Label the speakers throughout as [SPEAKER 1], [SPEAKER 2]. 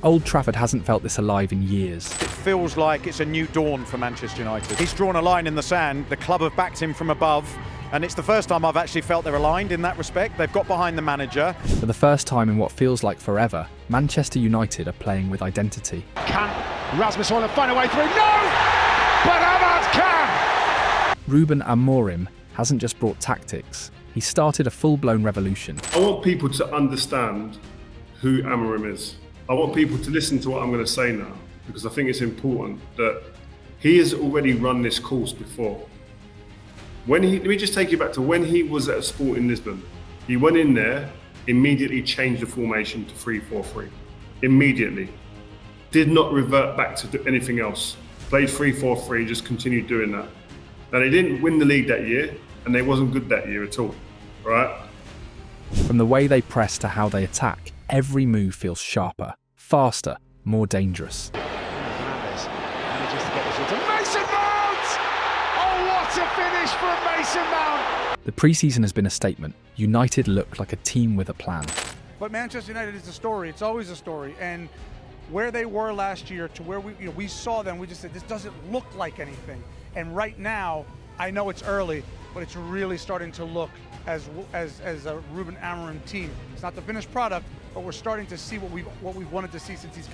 [SPEAKER 1] Old Trafford hasn't felt this alive in years.
[SPEAKER 2] It feels like it's a new dawn for Manchester United. He's drawn a line in the sand, the club have backed him from above, and it's the first time I've actually felt they're aligned in that respect. They've got behind the manager.
[SPEAKER 1] For the first time in what feels like forever, Manchester United are playing with identity.
[SPEAKER 3] Can Rasmus Højlund find a way through? No! But Ahmad can!
[SPEAKER 1] Ruben Amorim hasn't just brought tactics, he started a full-blown revolution.
[SPEAKER 4] I want people to understand who Amorim is. I want people to listen to what I'm going to say now, because I think it's important that he has already run this course before. Let me just take you back to when he was at Sporting Lisbon. He went in there, immediately changed the formation to 3-4-3. Immediately. Did not revert back to anything else. Played 3-4-3, just continued doing that. Now, they didn't win the league that year, and they wasn't good that year at all, right?
[SPEAKER 1] From the way they press to how they attack, every move feels sharper, faster, more dangerous.
[SPEAKER 3] Fernandes manages to get this into Mason Mount! Oh, what a finish from Mason Mount!
[SPEAKER 1] The preseason has been a statement. United look like a team with a plan.
[SPEAKER 5] But Manchester United is a story. It's always a story. And where they were last year to where we saw them, we just said, this doesn't look like anything. And right now, I know it's early, but it's really starting to look as a Ruben Amorim team. It's not the finished product, but we're starting to see what we've wanted to see since he's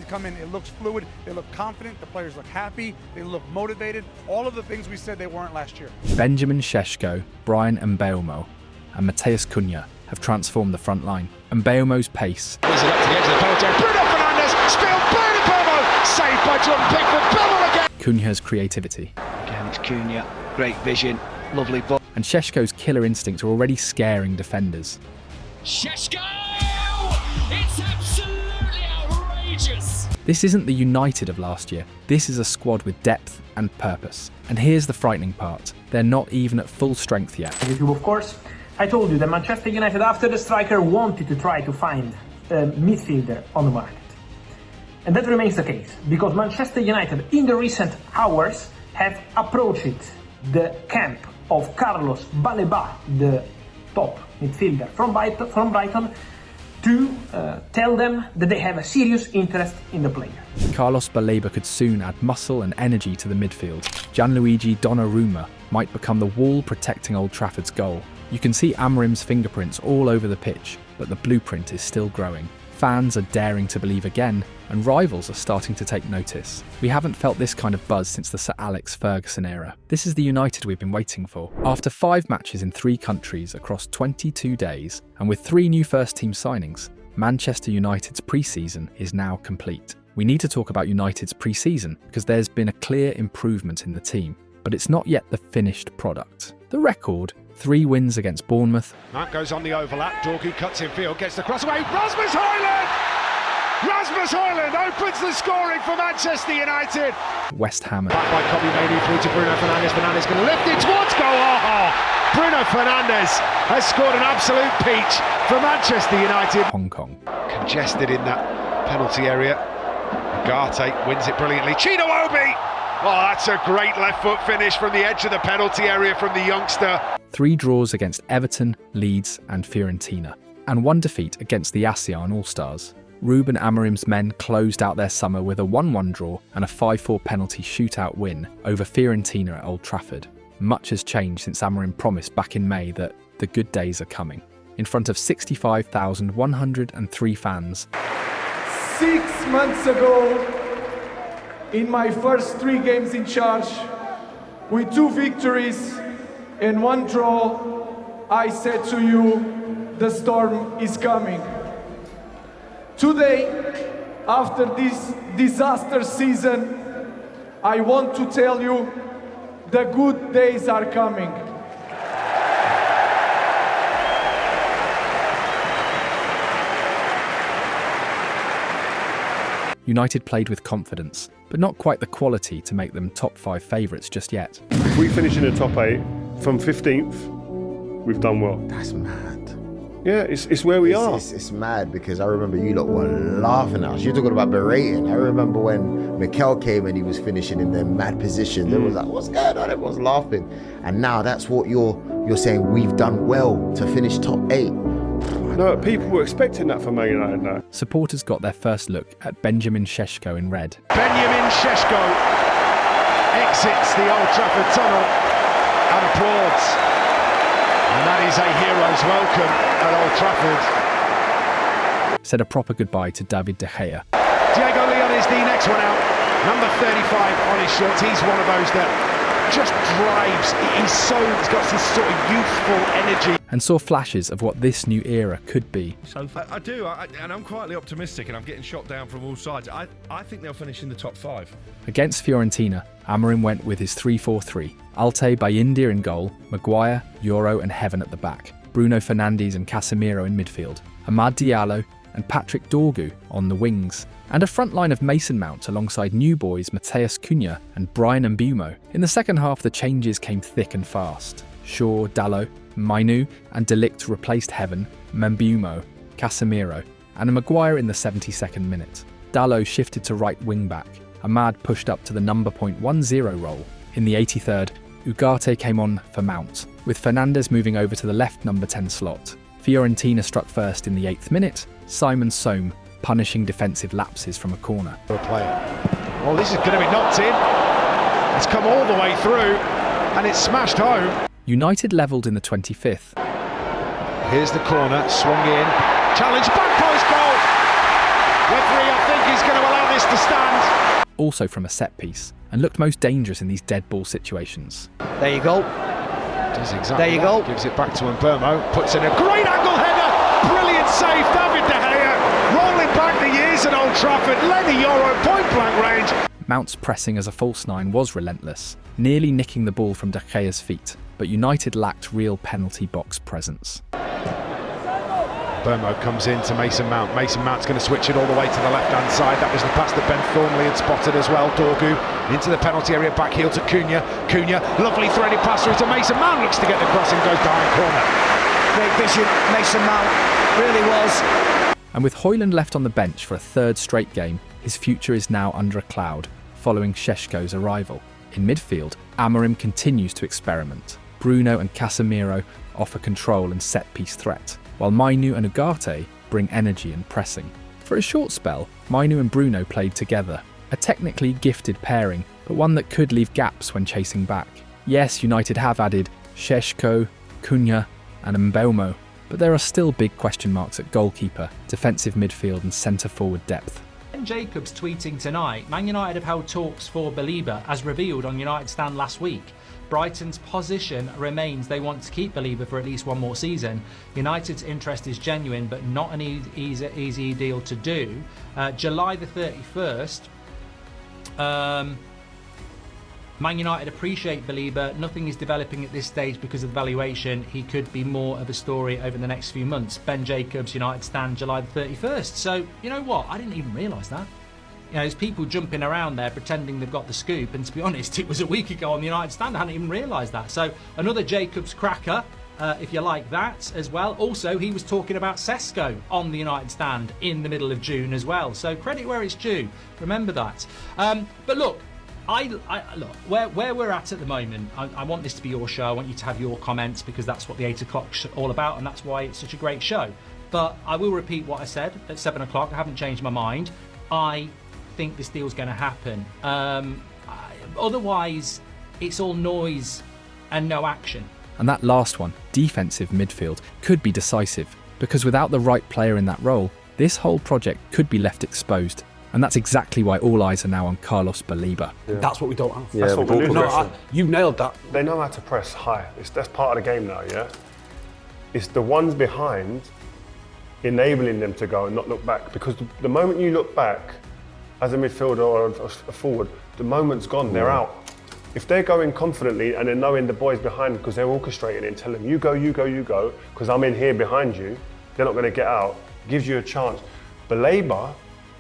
[SPEAKER 5] come in. It looks fluid, they look confident, the players look happy, they look motivated, all of the things we said they weren't last year.
[SPEAKER 1] Benjamin Sesko, Brian Mbeumo and Matheus Cunha have transformed the front line. Mbeumo's pace,
[SPEAKER 3] He's up to the edge of the penalty area. Bruno Fernandes, spilled by Mbeumo, saved by Jordan Pickford, Mbeumo again!
[SPEAKER 1] Cunha's creativity.
[SPEAKER 6] Again, it's Cunha, great vision, lovely ball.
[SPEAKER 1] And Šeško's killer instincts are already scaring defenders.
[SPEAKER 7] Sesko! It's absolutely outrageous!
[SPEAKER 1] This isn't the United of last year. This is a squad with depth and purpose. And here's the frightening part. They're not even at full strength yet.
[SPEAKER 8] YouTube, of course. I told you that Manchester United, after the striker, wanted to try to find a midfielder on the market. And that remains the case, because Manchester United, in the recent hours, have approached the camp of Carlos Baleba, the top midfielder from Brighton, to tell them that they have a serious interest in the player.
[SPEAKER 1] Carlos Baleba could soon add muscle and energy to the midfield. Gianluigi Donnarumma might become the wall protecting Old Trafford's goal. You can see Amorim's fingerprints all over the pitch, but the blueprint is still growing. Fans are daring to believe again, and rivals are starting to take notice. We haven't felt this kind of buzz since the Sir Alex Ferguson era. This is the United we've been waiting for. After 5 matches in 3 countries across 22 days, and with 3 new first-team signings, Manchester United's pre-season is now complete. We need to talk about United's pre-season because there's been a clear improvement in the team, but it's not yet the finished product. The record: 3 wins against Bournemouth.
[SPEAKER 3] That goes on the overlap. Dorgu cuts in field, gets the cross away. Rasmus Højlund! Rasmus Højlund opens the scoring for Manchester United.
[SPEAKER 1] West Ham.
[SPEAKER 3] Back by Kobbie Mainoo through to Bruno Fernandes. Fernandes going to lift it towards goal. Bruno Fernandes has scored an absolute peach for Manchester United.
[SPEAKER 1] Hong Kong.
[SPEAKER 3] Congested in that penalty area. Garte wins it brilliantly. Chino Obi! Oh, that's a great left foot finish from the edge of the penalty area from the youngster.
[SPEAKER 1] 3 draws against Everton, Leeds and Fiorentina, and 1 defeat against the ASEAN All-Stars. Ruben Amorim's men closed out their summer with a 1-1 draw and a 5-4 penalty shootout win over Fiorentina at Old Trafford. Much has changed since Amorim promised back in May that the good days are coming. In front of 65,103 fans.
[SPEAKER 9] 6 months ago, in my first 3 games in charge, with 2 victories and 1 draw, I said to you, the storm is coming. Today, after this disaster season, I want to tell you, the good days are coming.
[SPEAKER 1] United played with confidence, but not quite the quality to make them top 5 favourites just yet.
[SPEAKER 4] If we finish in the top 8 from 15th, we've done well.
[SPEAKER 10] That's mad.
[SPEAKER 4] Yeah, it's where we are.
[SPEAKER 10] It's mad because I remember you lot were laughing at us. You're talking about berating. I remember when Mikel came and he was finishing in their mad position. They was like, what's going on? Everyone's laughing. And now that's what you're saying. We've done well to finish top 8.
[SPEAKER 4] No, people were expecting that from Man United now.
[SPEAKER 1] Supporters got their first look at Benjamin Sesko in red.
[SPEAKER 3] Benjamin Sesko exits the Old Trafford tunnel and applauds. And that is a hero's welcome at Old Trafford.
[SPEAKER 1] Said a proper goodbye to David De Gea.
[SPEAKER 3] Diego Leon is the next one out. Number 35 on his shirt. He's one of those that just drives. He's got this sort of youthful energy.
[SPEAKER 1] And saw flashes of what this new era could be.
[SPEAKER 11] I do, and I'm quietly optimistic, and I'm getting shot down from all sides. I think they'll finish in the top 5.
[SPEAKER 1] Against Fiorentina, Amorim went with his 3-4-3. Altay Bayindir in goal, Maguire, Euro and Heaven at the back, Bruno Fernandes and Casemiro in midfield, Amad Diallo and Patrick Dorgu on the wings, and a front line of Mason Mount alongside new boys Matheus Cunha and Brian Mbeumo. In the second half, the changes came thick and fast. Shaw, Dalot, Mainu and De Ligt replaced Heaven, Mbeumo, Casemiro, and Maguire in the 72nd minute. Dalot shifted to right wing back. Amad pushed up to the number .10 role. In the 83rd, Ugarte came on for Mount, with Fernandes moving over to the left number 10 slot. Fiorentina struck first in the 8th minute, Simon Sohm punishing defensive lapses from a corner.
[SPEAKER 3] Well, this is going to be knocked in. It's come all the way through and it's smashed home.
[SPEAKER 1] United levelled in the 25th.
[SPEAKER 3] Here's the corner, swung in, challenge, back post goal! Referee, I think, is going to allow this to stand.
[SPEAKER 1] Also from a set piece, and looked most dangerous in these dead ball situations.
[SPEAKER 6] There you go.
[SPEAKER 3] Does exactly
[SPEAKER 6] there you
[SPEAKER 3] that.
[SPEAKER 6] go.
[SPEAKER 3] Gives it back to Mbeumo, puts in a great angle header. Brilliant save, David De Gea. Rolling back the years at Old Trafford. Lenny Euro, point blank range.
[SPEAKER 1] Mount's pressing as a false nine was relentless, nearly nicking the ball from De Gea's feet, but United lacked real penalty box presence.
[SPEAKER 3] Mbeumo comes in to Mason Mount. Mason Mount's going to switch it all the way to the left-hand side. That was the pass that Ben Thornley had spotted as well. Dorgu into the penalty area, back heel to Cunha. Cunha, lovely threaded pass through to Mason Mount. Looks to get the cross and goes behind corner.
[SPEAKER 6] Great vision, Mason Mount. Really was.
[SPEAKER 1] And with Højlund left on the bench for a third straight game, his future is now under a cloud, following Sesko's arrival. In midfield, Amorim continues to experiment. Bruno and Casemiro offer control and set-piece threat, while Mainu and Ugarte bring energy and pressing. For a short spell, Mainu and Bruno played together, a technically gifted pairing, but one that could leave gaps when chasing back. Yes, United have added Sesko, Cunha and Mbeumo, but there are still big question marks at goalkeeper, defensive midfield and centre-forward depth.
[SPEAKER 12] Ben Jacobs tweeting tonight, Man United have held talks for Baleba as revealed on United Stand last week. Brighton's position remains they want to keep Baleba for at least one more season. United's interest is genuine but not an easy deal to do. July the 31st, Man United appreciate Baleba. Nothing is developing at this stage because of the valuation. He could be more of a story over the next few months. Ben Jacobs, United Stand, July the 31st. So, you know what? I didn't even realise that. You know, there's people jumping around there pretending they've got the scoop, and to be honest, it was a week ago on the United Stand. I hadn't even realised that. So, another Jacobs cracker, if you like that as well. Also, he was talking about Sesko on the United Stand in the middle of June as well. So, credit where it's due. Remember that. But look, look where we're at the moment. I want this to be your show. I want you to have your comments because that's what the 8 o'clock's all about, and that's why it's such a great show. But I will repeat what I said at 7 o'clock. I haven't changed my mind. I think this deal's going to happen. Otherwise, it's all noise and no action.
[SPEAKER 1] And that last one, defensive midfield, could be decisive because without the right player in that role, this whole project could be left exposed. And that's exactly why all eyes are now on Carlos Baleba.
[SPEAKER 13] Yeah. That's what we don't have.
[SPEAKER 4] Yeah, that's what we do.
[SPEAKER 13] No, you've nailed that.
[SPEAKER 4] They know how to press high. That's part of the game now, yeah? It's the ones behind enabling them to go and not look back. Because the moment you look back, as a midfielder or a forward, the moment's gone, they're out. If they're going confidently and they're knowing the boys behind because they're orchestrating it and telling them, you go, because I'm in here behind you, they're not going to get out, gives you a chance. Baleba,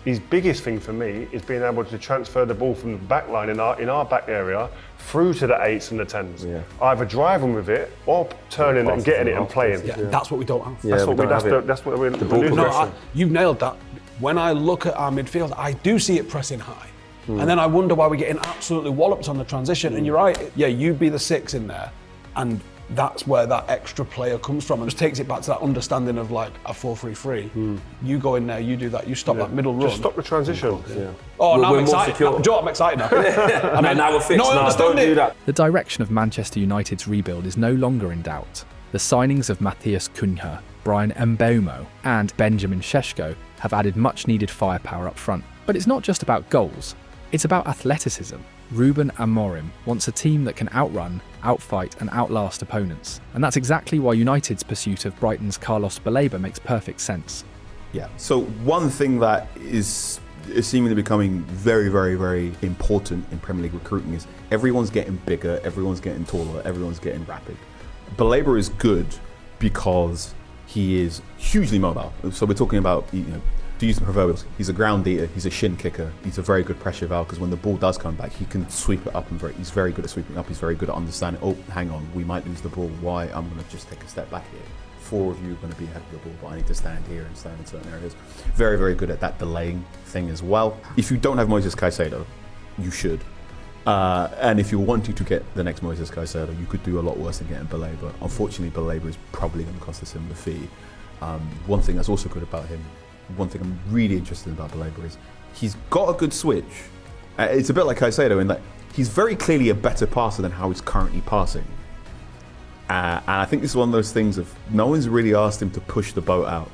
[SPEAKER 4] his biggest thing for me is being able to transfer the ball from the back line in our back area through to the 8s and the 10s. Yeah. Either driving with it or turning and getting it and playing.
[SPEAKER 13] Yeah, that's what we don't have.
[SPEAKER 4] Yeah, that's what we're losing.
[SPEAKER 13] No, you've nailed that. When I look at our midfield, I do see it pressing high. And then I wonder why we're getting absolutely walloped on the transition. And you're right, yeah, you'd be the 6 in there. And that's where that extra player comes from, and just takes it back to that understanding of like a 4-3-3. You go in there, you do that, you stop that middle run.
[SPEAKER 14] Just stop the transition.
[SPEAKER 13] Oh, now I'm excited. I'm excited now. I mean,
[SPEAKER 14] now we're fixed.
[SPEAKER 13] No,
[SPEAKER 14] Don't do that.
[SPEAKER 1] The direction of Manchester United's rebuild is no longer in doubt. The signings of Matthias Cunha, Brian Mbeumo and Benjamin Sesko have added much-needed firepower up front. But it's not just about goals, it's about athleticism. Ruben Amorim wants a team that can outrun, outfight and outlast opponents. And that's exactly why United's pursuit of Brighton's Carlos Baleba makes perfect sense.
[SPEAKER 15] Yeah, so one thing that is seemingly becoming very, very, very important in Premier League recruiting is everyone's getting bigger, everyone's getting taller, everyone's getting rapid. Baleba is good because he is hugely mobile. So we're talking about, to use the proverbials, he's a ground eater, he's a shin kicker, he's a very good pressure valve because when the ball does come back, he can sweep it up and he's very good at sweeping up, he's very good at understanding, oh, hang on, we might lose the ball, why? I'm going to just take a step back here. 4 of you are going to be ahead of the ball, but I need to stand here and stand in certain areas. Very, very good at that delaying thing as well. If you don't have Moises Caicedo, you should. And if you're wanting to get the next Moises Caicedo, you could do a lot worse than getting Baleba. Unfortunately, Baleba is probably going to cost a similar fee. One thing that's also good about him, one thing I'm really interested about Baleba is he's got a good switch. It's a bit like Caicedo in that he's very clearly a better passer than how he's currently passing. And I think this is one of those things of no one's really asked him to push the boat out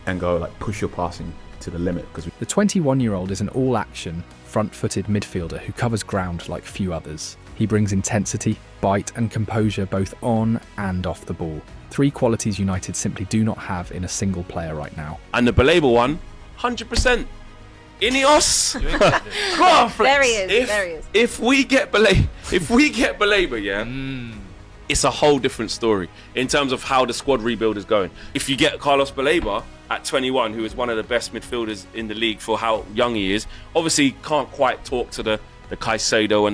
[SPEAKER 15] and go like push your passing to the limit. Because
[SPEAKER 1] the 21-year-old is an all-action, front-footed midfielder who covers ground like few others. He brings intensity, bite and composure both on and off the ball. 3 qualities United simply do not have in a single player right now.
[SPEAKER 16] And the Baleba one, 100%. Ineos. Go on, Flex.
[SPEAKER 17] There he is.
[SPEAKER 16] If we get Baleba, yeah, it's a whole different story in terms of how the squad rebuild is going. If you get Carlos Baleba at 21, who is one of the best midfielders in the league for how young he is, obviously can't quite talk to the Caicedo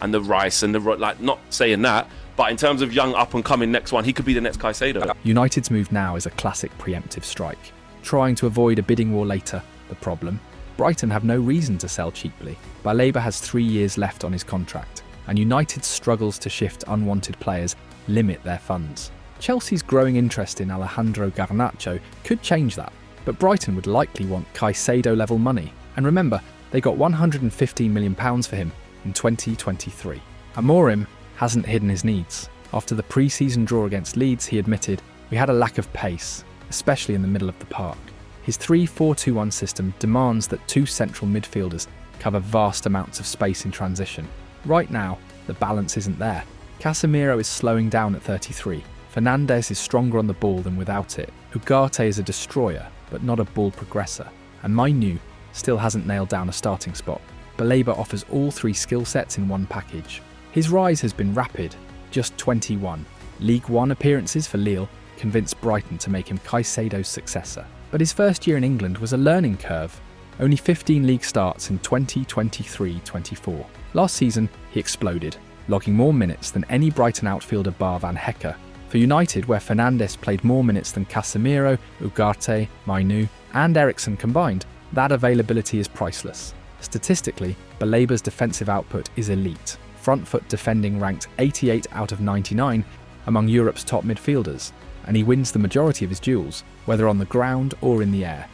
[SPEAKER 16] and the Rice and the like. Not saying that, but in terms of young up and coming next one, he could be the next Caicedo.
[SPEAKER 1] United's move now is a classic preemptive strike, trying to avoid a bidding war later. The problem: Brighton have no reason to sell cheaply. Baleba has 3 years left on his contract, and United's struggles to shift unwanted players limit their funds. Chelsea's growing interest in Alejandro Garnacho could change that, but Brighton would likely want Caicedo-level money. And remember, they got £115 million for him in 2023. Amorim hasn't hidden his needs. After the pre-season draw against Leeds, he admitted, "We had a lack of pace, especially in the middle of the park." His 3-4-2-1 system demands that 2 central midfielders cover vast amounts of space in transition. Right now, the balance isn't there. Casemiro is slowing down at 33. Fernandes is stronger on the ball than without it. Ugarte is a destroyer, but not a ball progressor. And Mainu still hasn't nailed down a starting spot. Baleba offers all 3 skill sets in one package. His rise has been rapid, just 21. League One appearances for Lille convinced Brighton to make him Caicedo's successor. But his first year in England was a learning curve. Only 15 league starts in 2023-24. Last season, he exploded, logging more minutes than any Brighton outfielder bar Van Hecke. For United, where Fernandes played more minutes than Casemiro, Ugarte, Mainu and Eriksen combined, that availability is priceless. Statistically, Baleba's defensive output is elite. Front foot defending ranked 88 out of 99 among Europe's top midfielders, and he wins the majority of his duels, whether on the ground or in the air.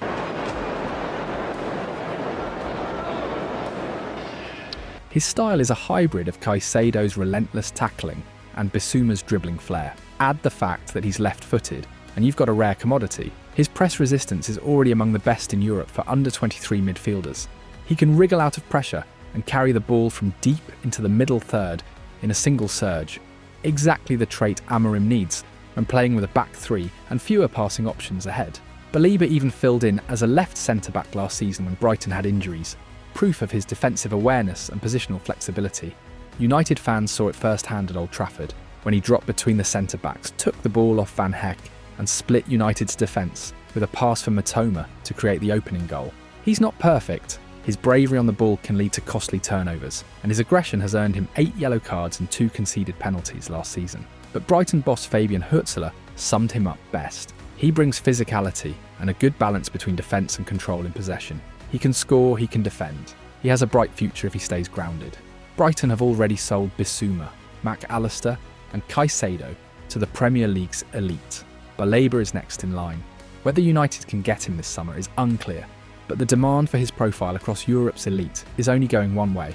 [SPEAKER 1] His style is a hybrid of Caicedo's relentless tackling and Bissouma's dribbling flair. Add the fact that he's left-footed, and you've got a rare commodity. His press resistance is already among the best in Europe for under-23 midfielders. He can wriggle out of pressure and carry the ball from deep into the middle third in a single surge. Exactly the trait Amorim needs when playing with a back 3 and fewer passing options ahead. Baleba even filled in as a left centre-back last season when Brighton had injuries. Proof of his defensive awareness and positional flexibility. United fans saw it firsthand at Old Trafford, when he dropped between the centre-backs, took the ball off Van Hecke and split United's defence with a pass for Matoma to create the opening goal. He's not perfect. His bravery on the ball can lead to costly turnovers, and his aggression has earned him 8 yellow cards and 2 conceded penalties last season. But Brighton boss Fabian Hutzler summed him up best. He brings physicality and a good balance between defence and control in possession. He can score, he can defend. He has a bright future if he stays grounded. Brighton have already sold Bissouma, Mac Allister and Caicedo to the Premier League's elite. Baleba is next in line. Whether United can get him this summer is unclear, but the demand for his profile across Europe's elite is only going one way,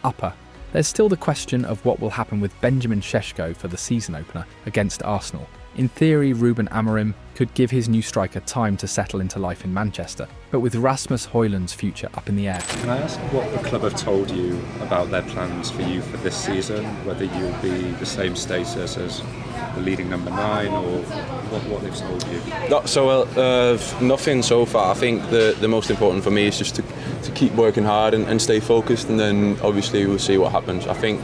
[SPEAKER 1] upper. There's still the question of what will happen with Benjamin Sesko for the season opener against Arsenal. In theory, Ruben Amorim could give his new striker time to settle into life in Manchester, but with Rasmus Højlund's future up in the air.
[SPEAKER 14] Can I ask what the club have told you about their plans for you for this season? Whether you'll be the same status as the leading number 9 or what they've told you?
[SPEAKER 17] Nothing so far. I think the most important for me is just to keep working hard and stay focused, and then obviously we'll see what happens. I think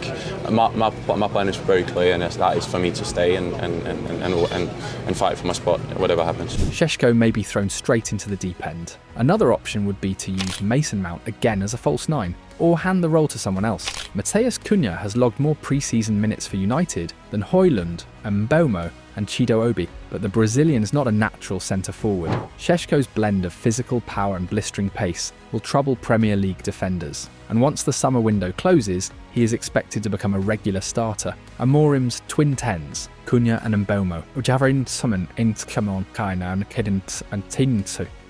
[SPEAKER 17] my plan is very clear, and that is for me to stay and fight for my spot, whatever happens.
[SPEAKER 1] Sesko may be thrown straight into the deep end. Another option would be to use Mason Mount again as a false 9, or hand the role to someone else. Matheus Cunha has logged more pre-season minutes for United than Højlund, Mbeumo and Chido Obi, but the Brazilian's not a natural centre-forward. Sesko's blend of physical power and blistering pace will trouble Premier League defenders, and once the summer window closes, he is expected to become a regular starter. Amorim's twin tens, Cunha and Mbeumo,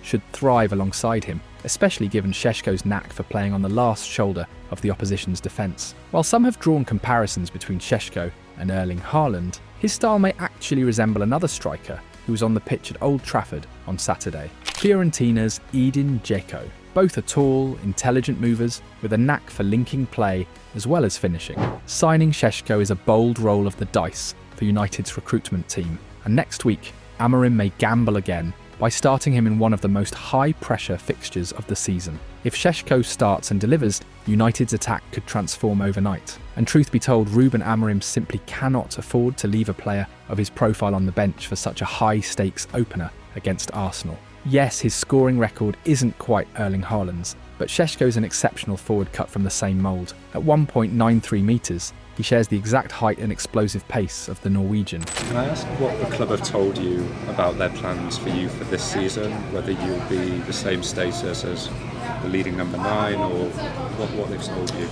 [SPEAKER 1] should thrive alongside him, especially given Sesko's knack for playing on the last shoulder of the opposition's defence. While some have drawn comparisons between Sesko and Erling Haaland, his style may actually resemble another striker who was on the pitch at Old Trafford on Saturday, Fiorentina's Edin Dzeko. Both are tall, intelligent movers with a knack for linking play as well as finishing. Signing Sesko is a bold roll of the dice for United's recruitment team, and next week, Amorim may gamble again by starting him in one of the most high-pressure fixtures of the season. If Sesko starts and delivers, United's attack could transform overnight. And truth be told, Ruben Amorim simply cannot afford to leave a player of his profile on the bench for such a high-stakes opener against Arsenal. Yes, his scoring record isn't quite Erling Haaland's, but Sesko's an exceptional forward cut from the same mould. At 1.93 metres, he shares the exact height and explosive pace of the Norwegian.
[SPEAKER 14] Can I ask what the club have told you about their plans for you for this season? Whether you'll be the same status as the leading number 9 or what they've told you?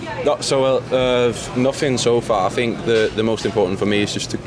[SPEAKER 17] Nothing so far. I think the most important for me is just to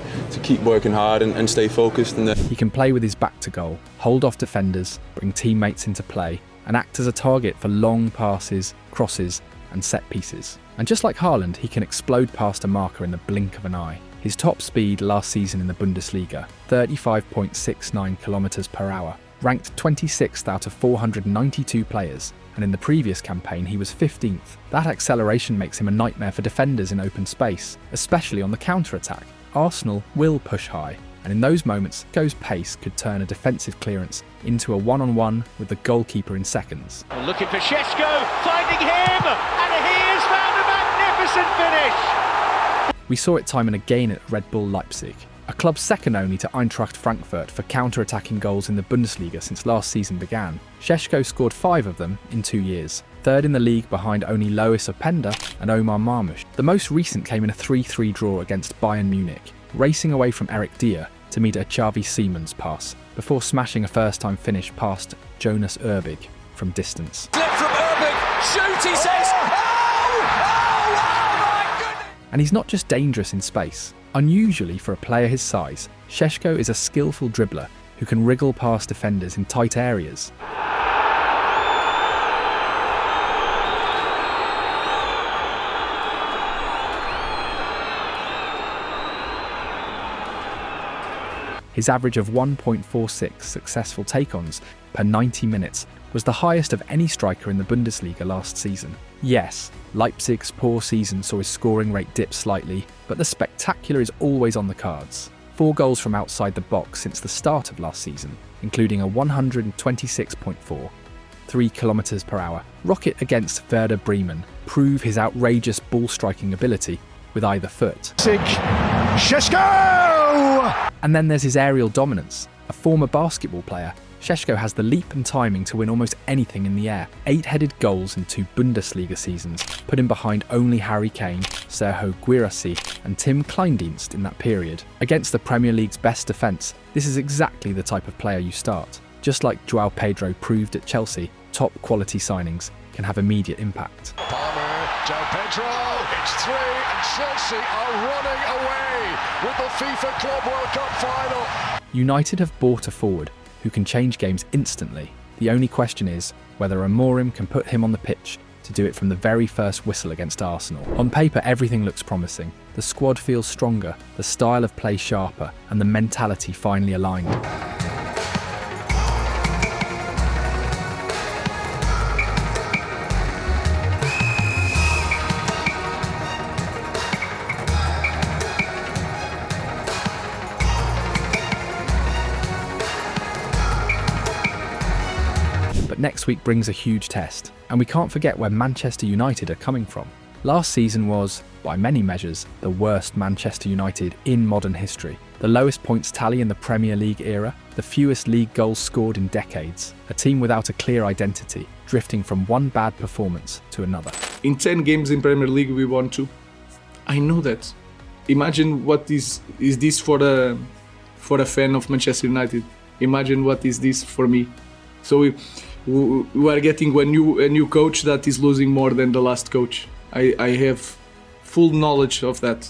[SPEAKER 17] keep working hard and stay focused.
[SPEAKER 1] He can play with his back to goal, hold off defenders, bring teammates into play, and act as a target for long passes, crosses, and set pieces. And just like Haaland, he can explode past a marker in the blink of an eye. His top speed last season in the Bundesliga, 35.69 kilometers per hour, ranked 26th out of 492 players, and in the previous campaign he was 15th. That acceleration makes him a nightmare for defenders in open space, especially on the counter-attack. Arsenal will push high, and in those moments, Sesko's pace could turn a defensive clearance into a one-on-one with the goalkeeper in seconds.
[SPEAKER 18] Looking for Sesko, finding him, and he has found a magnificent finish!
[SPEAKER 1] We saw it time and again at Red Bull Leipzig, a club second only to Eintracht Frankfurt for counter-attacking goals in the Bundesliga since last season began. Sesko scored 5 of them in 2 years, third in the league behind only Lois Openda and Omar Marmoush. The most recent came in a 3-3 draw against Bayern Munich, racing away from Eric Dier to meet a Xavi Simons pass, before smashing a first-time finish past Jonas Urbig from distance.
[SPEAKER 18] Slip from Urbig, shoot, he says! Oh my goodness!
[SPEAKER 1] And he's not just dangerous in space. Unusually for a player his size, Sesko is a skillful dribbler who can wriggle past defenders in tight areas. His average of 1.46 successful take-ons per 90 minutes was the highest of any striker in the Bundesliga last season. Yes, Leipzig's poor season saw his scoring rate dip slightly, but the spectacular is always on the cards. 4 goals from outside the box since the start of last season, including a 126.4, 3 kilometers per hour rocket against Werder Bremen, prove his outrageous ball-striking ability with either foot.
[SPEAKER 3] Sesko!
[SPEAKER 1] And then there's his aerial dominance. A former basketball player, Sesko has the leap and timing to win almost anything in the air. 8-headed goals in 2 Bundesliga seasons put him behind only Harry Kane, Sergio Guirassy and Tim Kleindienst in that period. Against the Premier League's best defence, this is exactly the type of player you start. Just like João Pedro proved at Chelsea, top quality signings can have immediate impact.
[SPEAKER 18] Palmer
[SPEAKER 19] João Pedro, it's 3 and Chelsea are running away with the FIFA Club World Cup final.
[SPEAKER 1] United have bought a forward who can change games instantly. The only question is whether Amorim can put him on the pitch to do it from the very first whistle against Arsenal. On paper, everything looks promising. The squad feels stronger, the style of play sharper, and the mentality finally aligned. But next week brings a huge test, and we can't forget where Manchester United are coming from. Last season was, by many measures, the worst Manchester United in modern history. The lowest points tally in the Premier League era, the fewest league goals scored in decades, a team without a clear identity, drifting from one bad performance to another.
[SPEAKER 20] In 10 games in Premier League we won 2. I know that. Imagine what is this for a fan of Manchester United. Imagine what is this for me. So we are getting a new coach that is losing more than the last coach. I have full knowledge of that.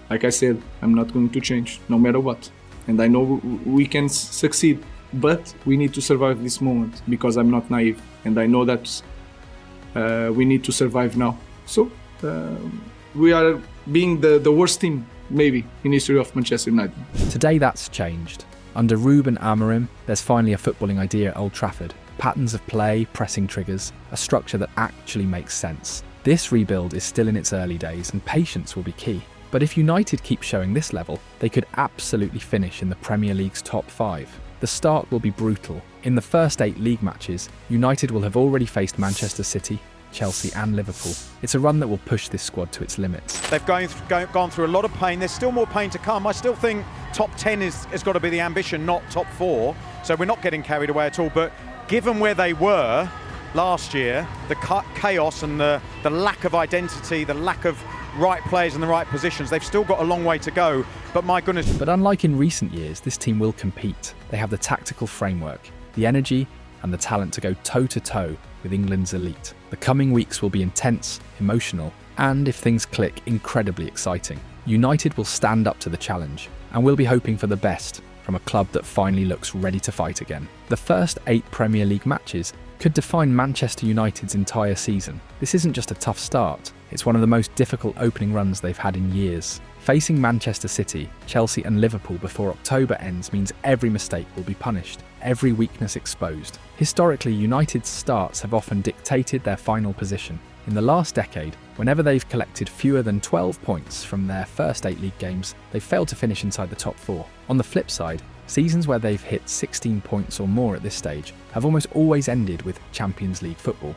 [SPEAKER 20] Like I said, I'm not going to change, no matter what. And I know we can succeed, but we need to survive this moment because I'm not naive. And I know that we need to survive now. So we are being the worst team, maybe, in history of Manchester United.
[SPEAKER 1] Today that's changed. Under Ruben Amorim, there's finally a footballing idea at Old Trafford. Patterns of play, pressing triggers, a structure that actually makes sense. This rebuild is still in its early days and patience will be key. But if United keep showing this level, they could absolutely finish in the Premier League's top 5. The start will be brutal. In the first 8 league matches, United will have already faced Manchester City, Chelsea and Liverpool. It's a run that will push this squad to its limits.
[SPEAKER 2] They've gone through a lot of pain. There's still more pain to come. I still think top 10 has got to be the ambition, not top 4. So we're not getting carried away at all. But given where they were last year, the chaos and the lack of identity, the lack of right players in the right positions, they've still got a long way to go. But my goodness.
[SPEAKER 1] But unlike in recent years, this team will compete. They have the tactical framework, the energy and the talent to go toe-to-toe with England's elite. The coming weeks will be intense, emotional, and if things click, incredibly exciting. United will stand up to the challenge, and we'll be hoping for the best from a club that finally looks ready to fight again. The first 8 Premier League matches could define Manchester United's entire season. This isn't just a tough start, it's one of the most difficult opening runs they've had in years. Facing Manchester City, Chelsea and Liverpool before October ends means every mistake will be punished, every weakness exposed. Historically, United's starts have often dictated their final position. In the last decade, whenever they've collected fewer than 12 points from their first 8 league games, they've failed to finish inside the top 4. On the flip side, seasons where they've hit 16 points or more at this stage have almost always ended with Champions League football.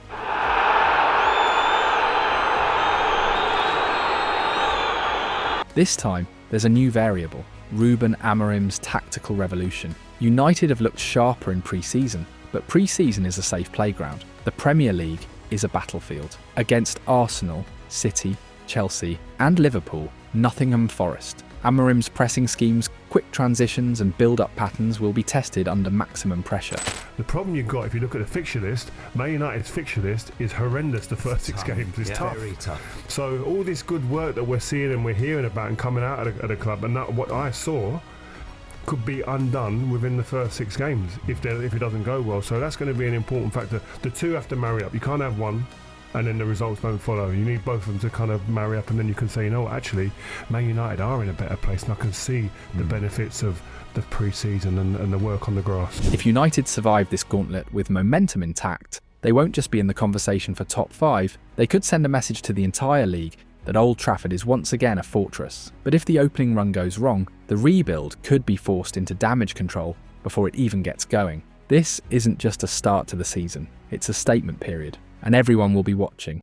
[SPEAKER 1] This time, there's a new variable, Ruben Amorim's tactical revolution. United have looked sharper in pre-season, but pre-season is a safe playground. The Premier League is a battlefield. Against Arsenal, City, Chelsea and Liverpool, Nottingham Forest. Amorim's pressing schemes, quick transitions and build-up patterns will be tested under maximum pressure.
[SPEAKER 4] The problem you've got if you look at the fixture list, Man United's fixture list is horrendous the first 6 games. It's tough.
[SPEAKER 21] Very tough.
[SPEAKER 4] So all this good work that we're seeing and we're hearing about and coming out at a club, and that, what I saw could be undone within the first 6 games if it doesn't go well. So that's going to be an important factor. The two have to marry up. You can't have one and then the results don't follow. You need both of them to kind of marry up, and then you can say, you know what, actually, Man United are in a better place, and I can see the benefits of the pre-season and the work on the grass.
[SPEAKER 1] If United survive this gauntlet with momentum intact, they won't just be in the conversation for top 5, they could send a message to the entire league that Old Trafford is once again a fortress. But if the opening run goes wrong, the rebuild could be forced into damage control before it even gets going. This isn't just a start to the season, it's a statement period, and everyone will be watching.